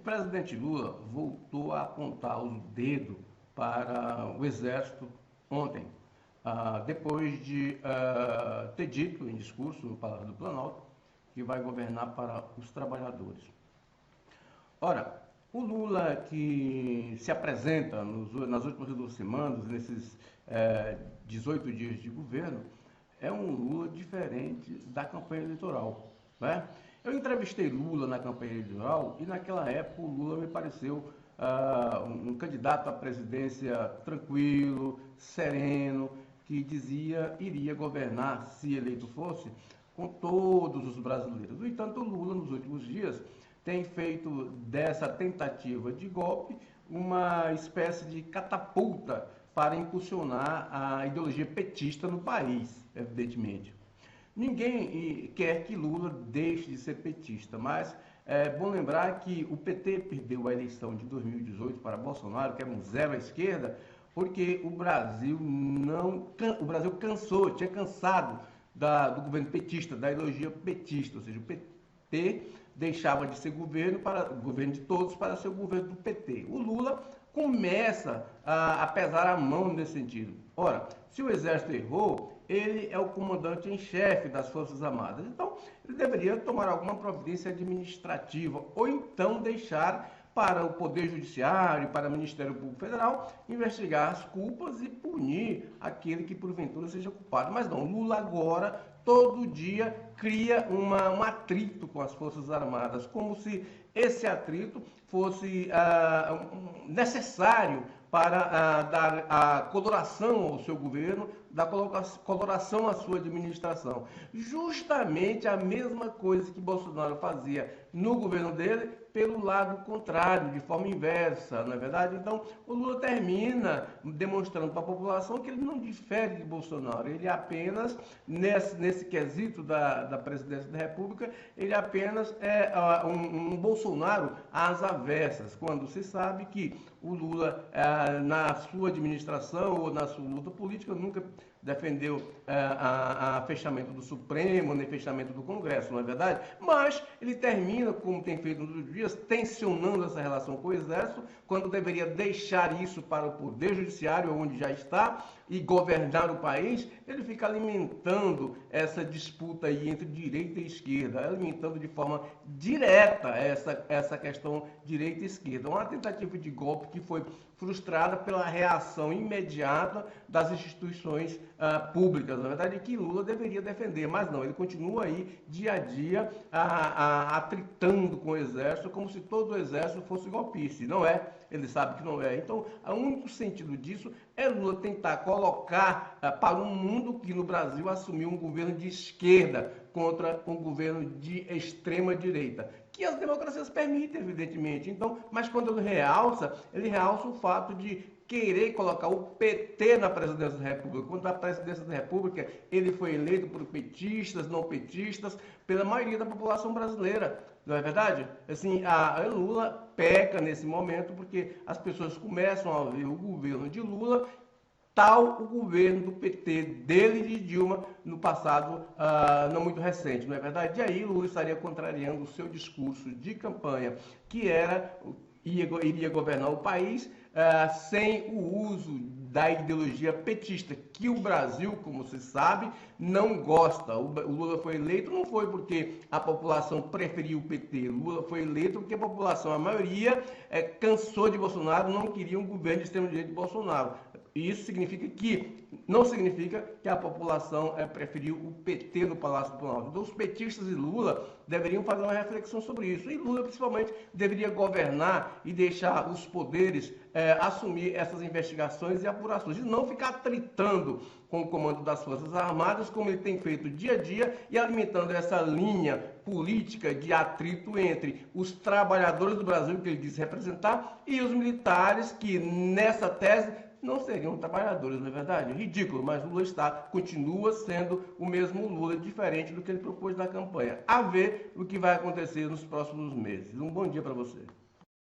presidente Lula voltou a apontar o dedo para o Exército ontem, depois de ter dito em discurso no Palácio do Planalto que vai governar para os trabalhadores. Ora, o Lula que se apresenta nas últimas 2 semanas, nesses 18 dias de governo, é um Lula diferente da campanha eleitoral, né? Eu entrevistei Lula na campanha eleitoral e naquela época o Lula me pareceu um candidato à presidência tranquilo, sereno, que dizia iria governar, se eleito fosse, com todos os brasileiros. No entanto, o Lula, nos últimos dias, tem feito dessa tentativa de golpe uma espécie de catapulta para impulsionar a ideologia petista no país, evidentemente. Ninguém quer que Lula deixe de ser petista, mas é bom lembrar que o PT perdeu a eleição de 2018 para Bolsonaro, que era um zero à esquerda, porque o Brasil tinha cansado do governo petista, da ideologia petista, ou seja, o PT deixava de ser governo de todos para ser o governo do PT. O Lula começa a pesar a mão nesse sentido. Ora, se o Exército errou, ele é o comandante em chefe das Forças Armadas. Então, ele deveria tomar alguma providência administrativa ou então deixar para o Poder Judiciário, para o Ministério Público Federal, investigar as culpas e punir aquele que porventura seja culpado. Mas não, Lula agora, todo dia, cria um atrito com as Forças Armadas, como se esse atrito fosse necessário para dar a coloração ao seu governo, dar coloração à sua administração. Justamente a mesma coisa que Bolsonaro fazia no governo dele, pelo lado contrário, de forma inversa, não é verdade? Então, o Lula termina demonstrando para a população que ele não difere de Bolsonaro, ele apenas, nesse quesito da presidência da República, ele apenas é um Bolsonaro às avessas, quando se sabe que o Lula, na sua administração ou na sua luta política, nunca defendeu fechamento do Supremo, nem fechamento do Congresso, não é verdade? Mas ele termina, como tem feito nos últimos dias, tensionando essa relação com o Exército, quando deveria deixar isso para o Poder Judiciário, onde já está, e governar o país. Ele fica alimentando essa disputa aí entre direita e esquerda, alimentando de forma direta essa questão direita e esquerda. Uma tentativa de golpe que foi frustrada pela reação imediata das instituições públicas, na verdade, que Lula deveria defender, mas não, ele continua aí dia a dia atritando com o Exército, como se todo o Exército fosse golpista, e não é, ele sabe que não é. Então, o único sentido disso é Lula tentar colocar para o mundo que no Brasil assumiu um governo de esquerda contra um governo de extrema direita, que as democracias permitem, evidentemente. Então, mas quando ele realça o fato de querer colocar o PT na presidência da República. Quando a presidência da República, ele foi eleito por petistas, não petistas, pela maioria da população brasileira. Não é verdade? Assim, a Lula peca nesse momento porque as pessoas começam a ver o governo de Lula tal o governo do PT, dele e de Dilma, no passado não muito recente, não é verdade? E aí Lula estaria contrariando o seu discurso de campanha, que iria governar o país sem o uso da ideologia petista, que o Brasil, como se sabe, não gosta. O Lula foi eleito não foi porque a população preferiu o PT, o Lula foi eleito porque a população, a maioria, cansou de Bolsonaro, não queria um governo de extrema-direita de Bolsonaro. E isso não significa que a população preferiu o PT no Palácio do Planalto. Então, os petistas e Lula deveriam fazer uma reflexão sobre isso. E Lula, principalmente, deveria governar e deixar os poderes assumir essas investigações e apurações. E não ficar tritando com o comando das Forças Armadas, como ele tem feito dia a dia, e alimentando essa linha política de atrito entre os trabalhadores do Brasil, que ele diz representar, e os militares, que nessa tese não seriam trabalhadores, não é verdade? Ridículo, mas Lula continua sendo o mesmo Lula, diferente do que ele propôs na campanha. A ver o que vai acontecer nos próximos meses. Um bom dia para você.